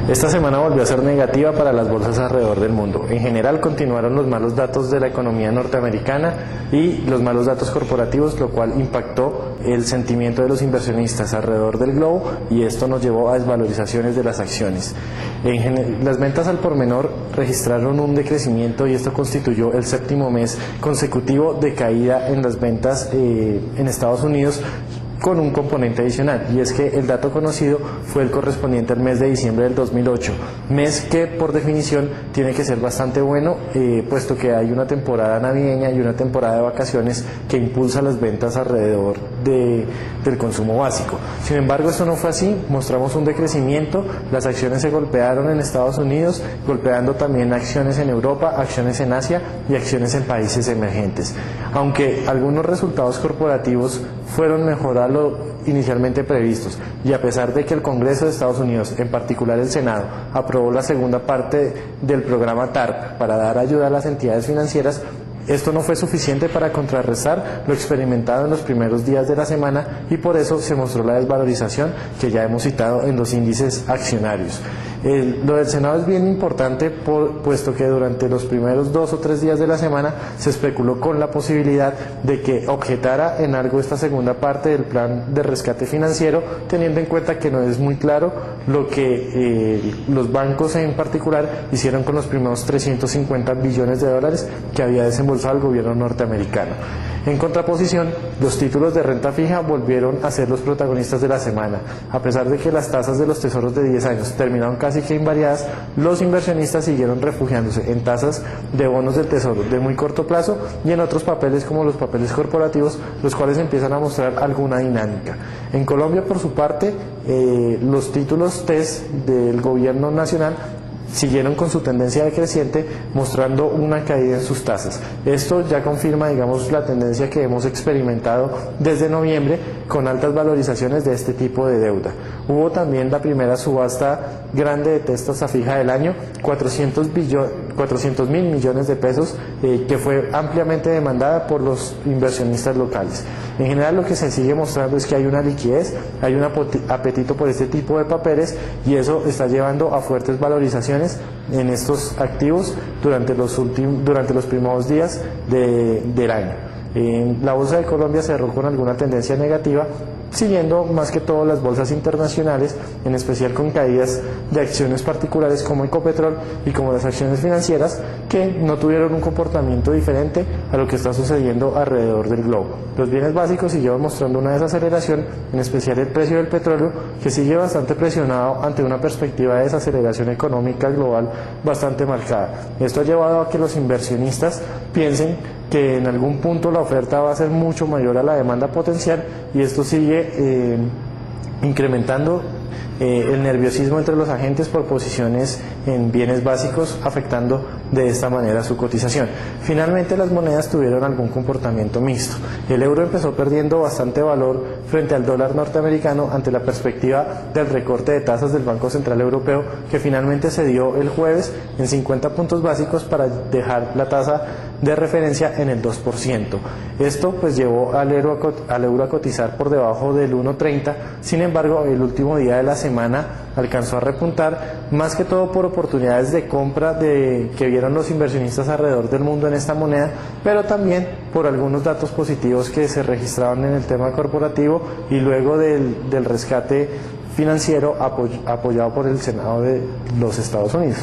Esta semana volvió a ser negativa para las bolsas alrededor del mundo. En general continuaron los malos datos de la economía norteamericana y los malos datos corporativos, lo cual impactó el sentimiento de los inversionistas alrededor del globo y esto nos llevó a desvalorizaciones de las acciones. Las ventas al por menor registraron un decrecimiento y esto constituyó el séptimo mes consecutivo de caída en las ventas en Estados Unidos, con un componente adicional, y es que el dato conocido fue el correspondiente al mes de diciembre del 2008, mes que por definición tiene que ser bastante bueno, puesto que hay una temporada navideña y una temporada de vacaciones que impulsa las ventas alrededor del consumo básico. Sin embargo, esto no fue así, mostramos un decrecimiento, las acciones se golpearon en Estados Unidos, golpeando también acciones en Europa, acciones en Asia y acciones en países emergentes. Aunque algunos resultados corporativos fueron mejor a lo inicialmente previstos y a pesar de que el Congreso de Estados Unidos, en particular el Senado, aprobó la segunda parte del programa TARP para dar ayuda a las entidades financieras, esto no fue suficiente para contrarrestar lo experimentado en los primeros días de la semana y por eso se mostró la desvalorización que ya hemos citado en los índices accionarios. Lo del Senado es bien importante puesto que durante los primeros 2 o 3 días de la semana se especuló con la posibilidad de que objetara en algo esta segunda parte del plan de rescate financiero, teniendo en cuenta que no es muy claro lo que los bancos en particular hicieron con los primeros 350 billones de dólares que había desembolsado el gobierno norteamericano. En contraposición, los títulos de renta fija volvieron a ser los protagonistas de la semana. A pesar de que las tasas de los tesoros de 10 años terminaron casi que invariadas, los inversionistas siguieron refugiándose en tasas de bonos del tesoro de muy corto plazo y en otros papeles como los papeles corporativos, los cuales empiezan a mostrar alguna dinámica. En Colombia, por su parte, los títulos TES del gobierno nacional siguieron con su tendencia decreciente, mostrando una caída en sus tasas. Esto ya confirma, digamos, la tendencia que hemos experimentado desde noviembre con altas valorizaciones de este tipo de deuda. Hubo también la primera subasta grande de TES tasa fija del año, 400.000 millones de pesos, que fue ampliamente demandada por los inversionistas locales. En general, lo que se sigue mostrando es que hay una liquidez, hay un apetito por este tipo de papeles y eso está llevando a fuertes valorizaciones en estos activos durante los primeros días del año. La bolsa de Colombia cerró con alguna tendencia negativa, siguiendo más que todo las bolsas internacionales, en especial con caídas de acciones particulares como Ecopetrol y como las acciones financieras, que no tuvieron un comportamiento diferente a lo que está sucediendo alrededor del globo. Los bienes básicos siguieron mostrando una desaceleración, en especial el precio del petróleo, que sigue bastante presionado ante una perspectiva de desaceleración económica global bastante marcada. Esto ha llevado a que los inversionistas piensen que en algún punto la oferta va a ser mucho mayor a la demanda potencial y esto sigue incrementando el nerviosismo entre los agentes por posiciones en bienes básicos, afectando de esta manera su cotización. Finalmente, las monedas tuvieron algún comportamiento mixto. El euro empezó perdiendo bastante valor frente al dólar norteamericano ante la perspectiva del recorte de tasas del Banco Central Europeo, que finalmente se dio el jueves en 50 puntos básicos para dejar la tasa de referencia en el 2%. Esto pues llevó al euro a cotizar por debajo del 1.30, sin embargo el último día de la semana alcanzó a repuntar, más que todo por oportunidades de compra que vieron los inversionistas alrededor del mundo en esta moneda, pero también por algunos datos positivos que se registraron en el tema corporativo y luego del rescate financiero apoyado por el Senado de los Estados Unidos.